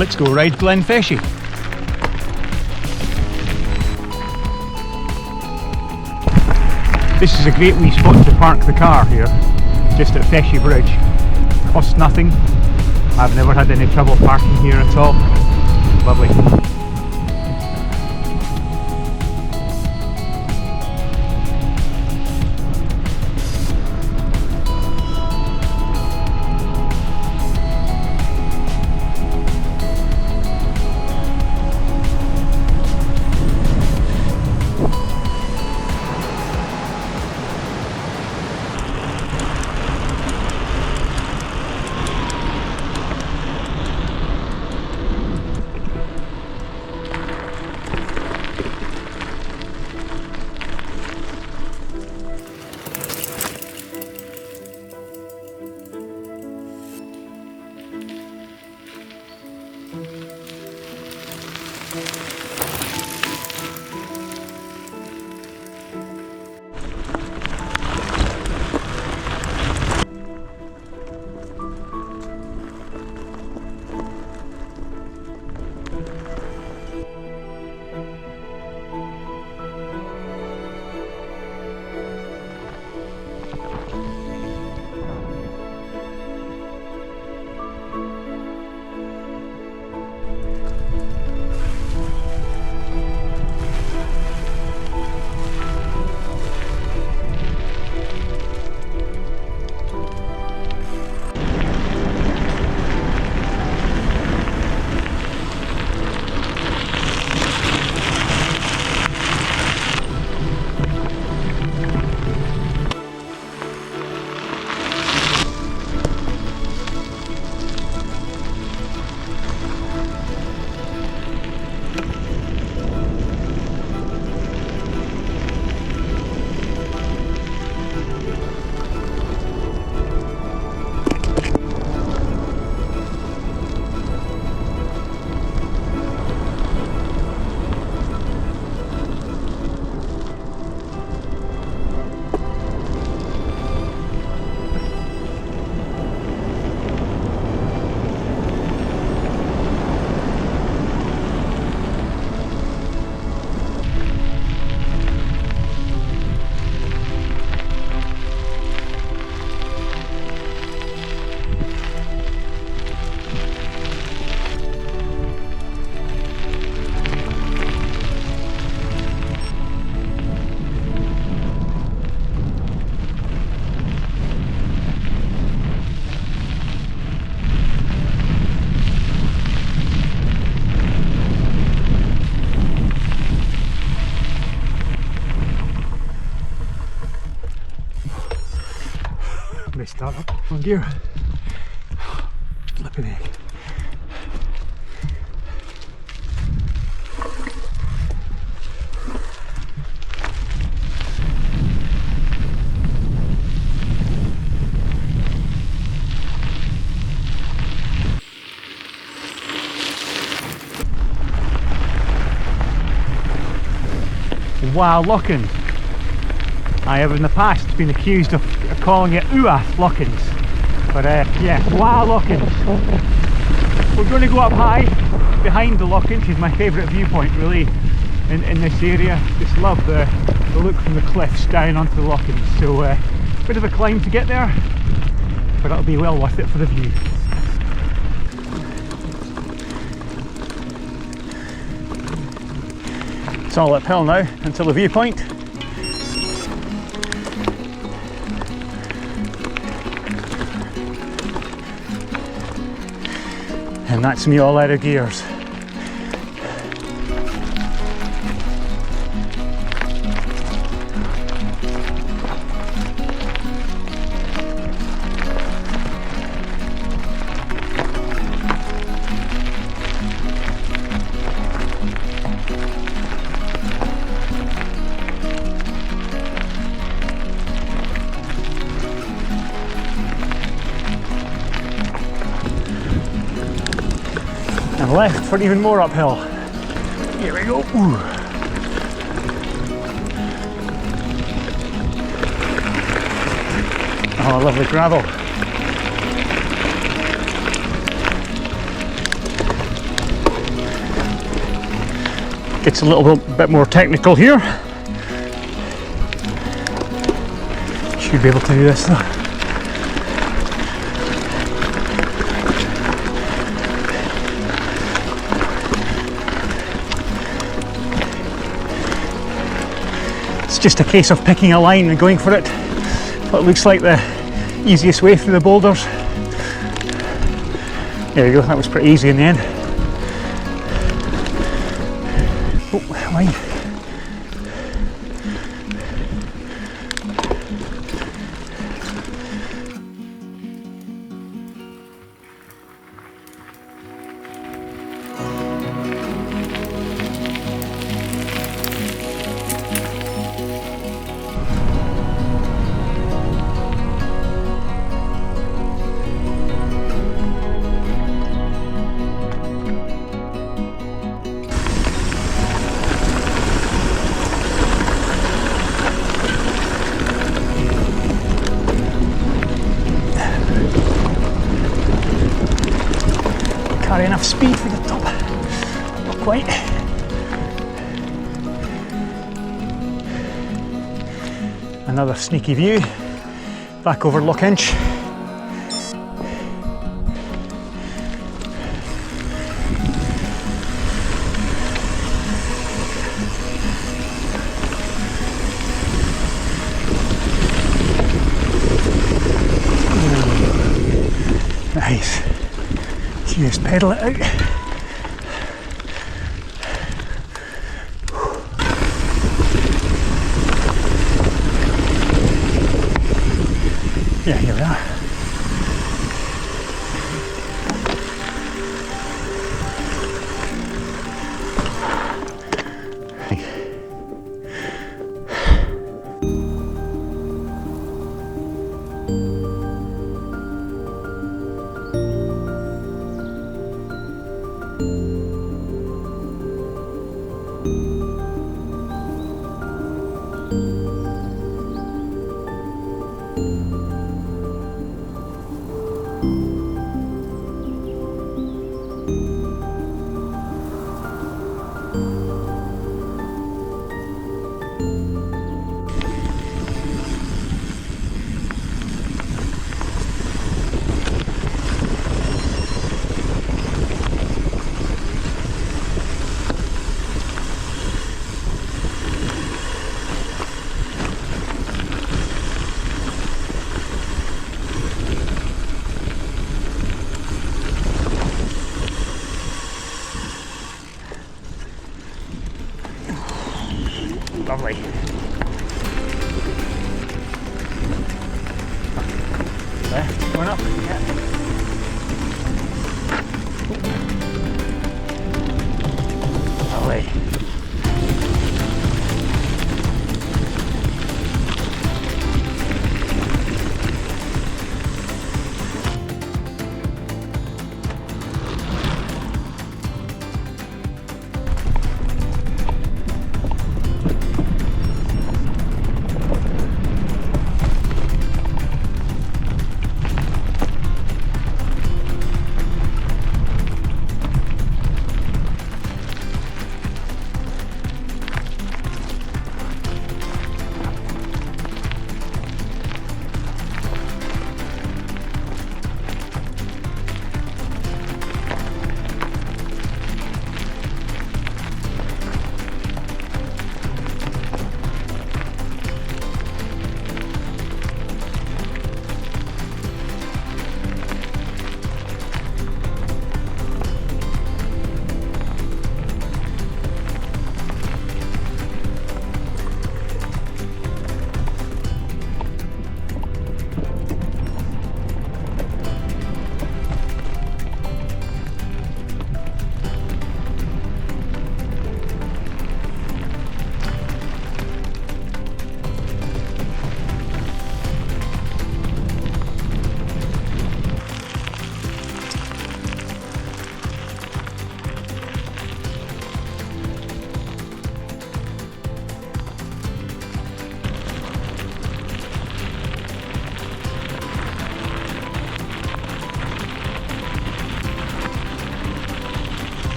Let's go ride Glen Feshie. This is a great wee spot to park the car here, just at Feshiebridge. Costs nothing. I've never had any trouble parking here at all. Lovely. Start up on gear. Flipping heck. Uath Lochans. I have in the past been accused of calling it Uath Lochans, but yeah, Uath Lochans. We're going to go up high behind the Lochans. Is my favourite viewpoint really in this area. Just love the look from the cliffs down onto the Lochans. So bit of a climb to get there, but it'll be well worth it for the view. It's all uphill now until the viewpoint. And that's me all out of gears. And left for even more uphill. Here we go. Ooh. Oh, lovely gravel. Gets a little bit more technical here. Should be able to do this though. It's just a case of picking a line and going for it. What looks like the easiest way through the boulders. There we go, that was pretty easy in the end. Oh, line. Carry enough speed for the top, not quite. Another sneaky view back over Lochans. Nice. Just pedal it out. Yeah, here we are. Lovely. Left, going up, yeah. Lovely.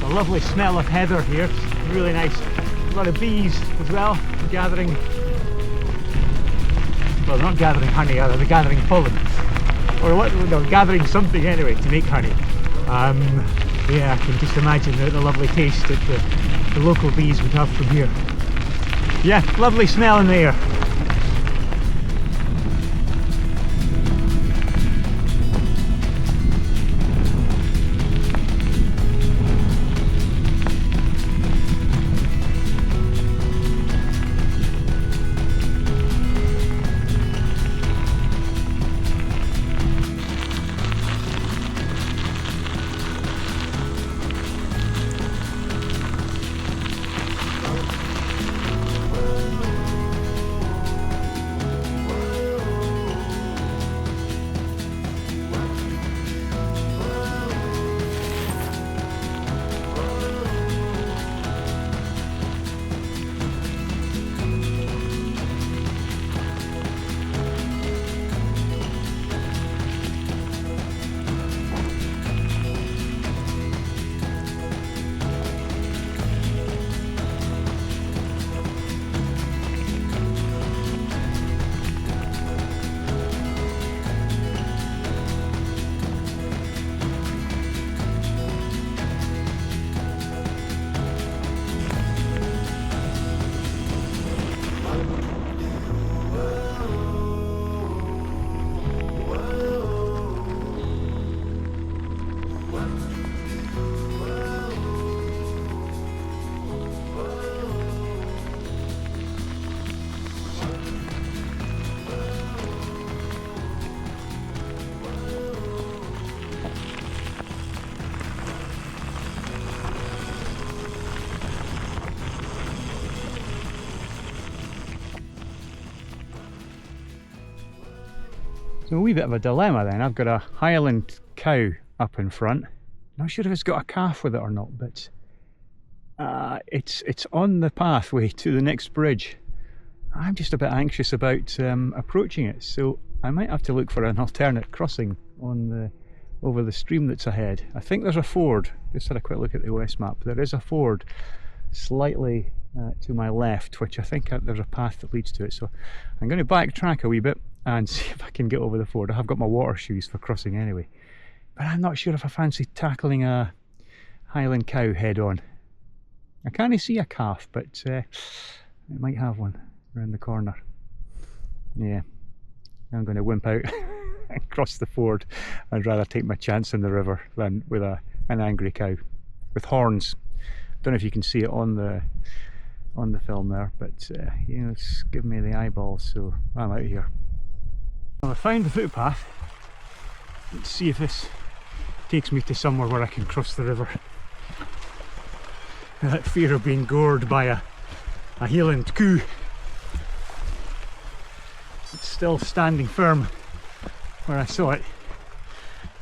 A lovely smell of heather here, it's really nice. A lot of bees as well, gathering, well, they're not gathering honey, are they? They're gathering pollen. Or what, they're gathering something anyway to make honey. Yeah, I can just imagine the lovely taste that the local bees would have from here. Yeah, lovely smell in the air. So a wee bit of a dilemma then. I've got a Highland cow up in front. Not sure if it's got a calf with it or not, but it's on the pathway to the next bridge. I'm just a bit anxious about approaching it, so I might have to look for an alternate crossing on over the stream that's ahead. I think there's a ford. Just had a quick look at the OS map. There is a ford slightly to my left, which I think there's a path that leads to it. So I'm going to backtrack a wee bit and see if I can get over the ford. I have got my water shoes for crossing anyway, but I'm not sure if I fancy tackling a Highland cow head on. I can't see a calf, but it might have one around the corner. Yeah, I'm going to wimp out and cross the ford. I'd rather take my chance in the river than with an angry cow with horns. Don't know if you can see it on the film there, but you know, it's giving me the eyeballs, so I'm out here. Well, I found the footpath. Let's see if this takes me to somewhere where I can cross the river. That fear of being gored by a Highland cow. It's still standing firm where I saw it,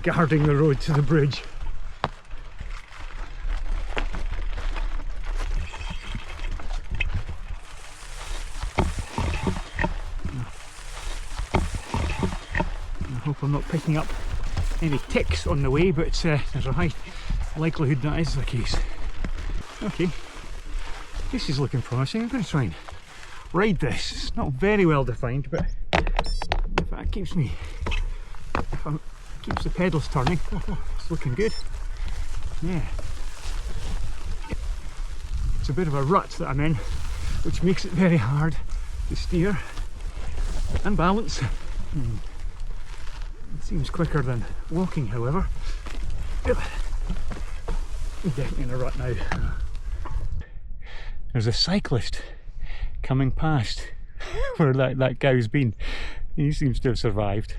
guarding the road to the bridge. I hope I'm not picking up any ticks on the way, but there's a high likelihood that is the case. Okay, this is looking promising. I'm going to try and ride this. It's not very well defined, but if that keeps the pedals turning, it's looking good. Yeah, it's a bit of a rut that I'm in, which makes it very hard to steer and balance. It seems quicker than walking, however. I'm definitely in a rut now. There's a cyclist coming past where that cow's been. He seems to have survived.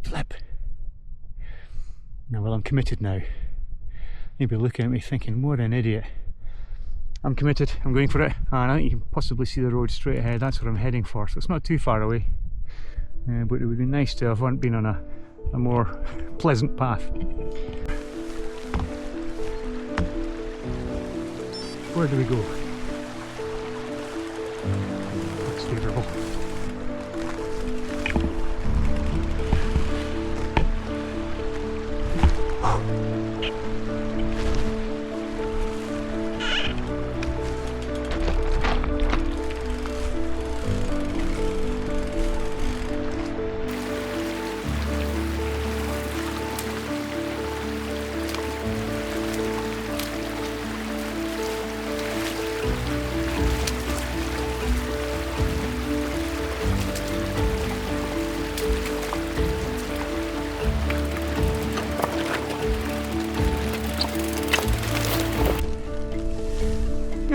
Flip. Now, well, I'm committed now. He'll be looking at me thinking, what an idiot. I'm committed, I'm going for it, and I think you can possibly see the road straight ahead. That's what I'm heading for, so it's not too far away. But it would be nice to have been on a more pleasant path. Where do we go? That's favourable.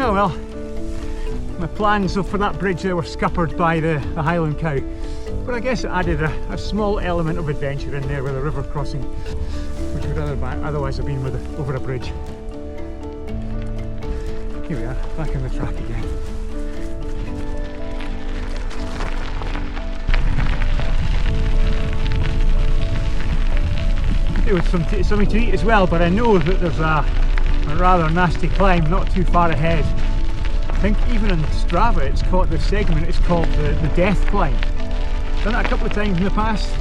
Oh well, my plans for that bridge there were scuppered by the Highland cow, but I guess it added a small element of adventure in there with a river crossing, which would otherwise have been over a bridge. Here we are, back on the track again. It was something to eat as well, but I know that there's a rather nasty climb not too far ahead. I think even on Strava it's called, the segment is called the death climb. Done that a couple of times in the past,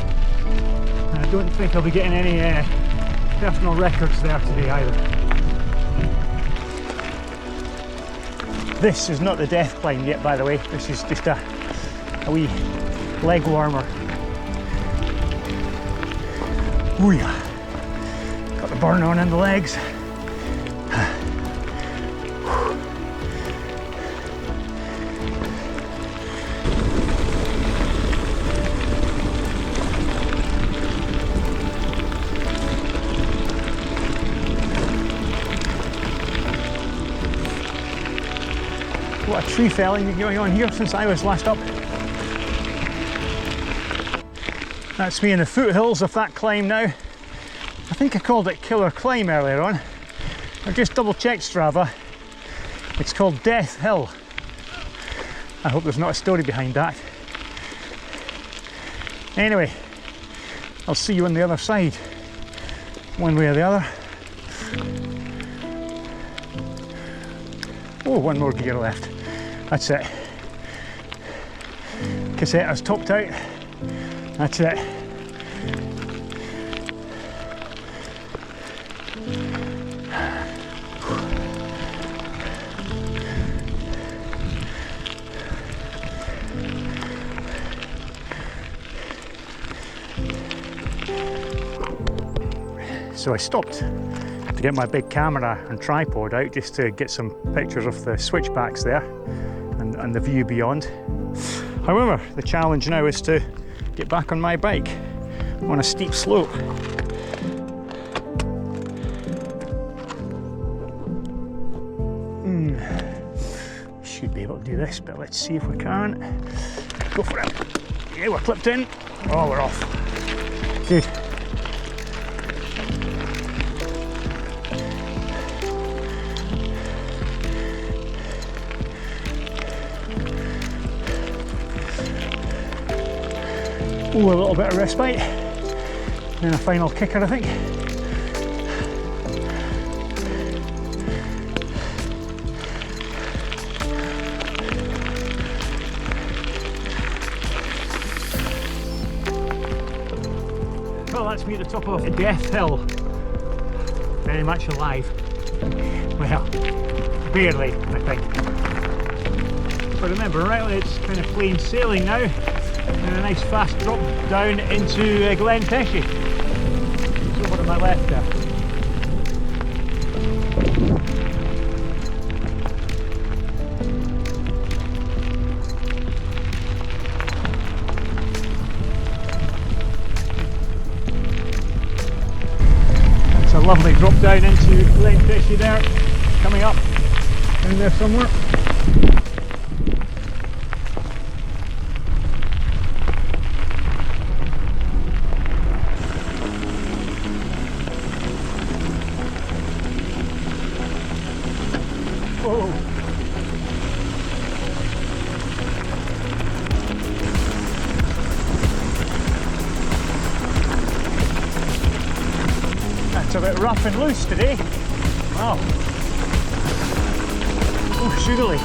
and I don't think I'll be getting any personal records there today either. This is not the death climb yet, by the way. This is just a wee leg warmer. Ooh yeah. Got the burn on in the legs. What a tree felling going on here since I was last up. That's me in the foothills of that climb now. I think I called it Killer Climb earlier on. I just double checked Strava. It's called Death Hill. I hope there's not a story behind that. Anyway, I'll see you on the other side, one way or the other. Oh, one more gear left. That's it. Cassetta's topped out. That's it. So I stopped to get my big camera and tripod out just to get some pictures of the switchbacks there and the view beyond. However, the challenge now is to get back on my bike on a steep slope. Should be able to do this, but let's see if we can. Go for it. Yeah, we're clipped in. Oh, we're off. Good. Ooh, a little bit of respite, and a final kicker, I think. Well, that's me at the top of Death Hill. Very much alive. Well, barely, I think. But remember, rightly, it's kind of plain sailing now. And a nice fast drop down into Glen Feshie. It's over to my left there. It's a lovely drop down into Glen Feshie there, coming up in there somewhere. It's a bit rough and loose today. Wow. Oh, sugary.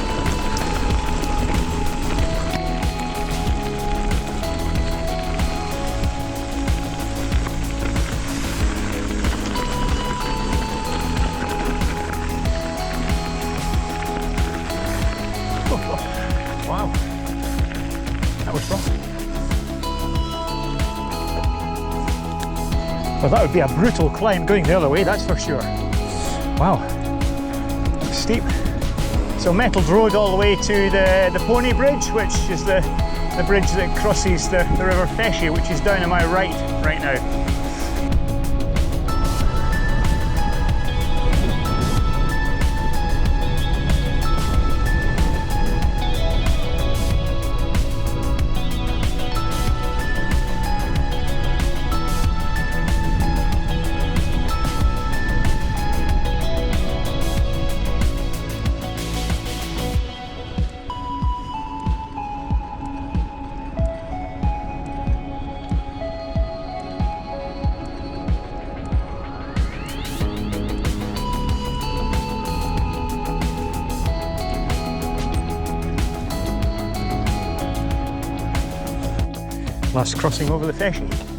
Wow. That was rough. Well, that would be a brutal climb going the other way, that's for sure. Wow, steep. So metalled road all the way to the Pony Bridge, which is the bridge that crosses the River Feshie, which is down on my right now. Last crossing over the Feshie.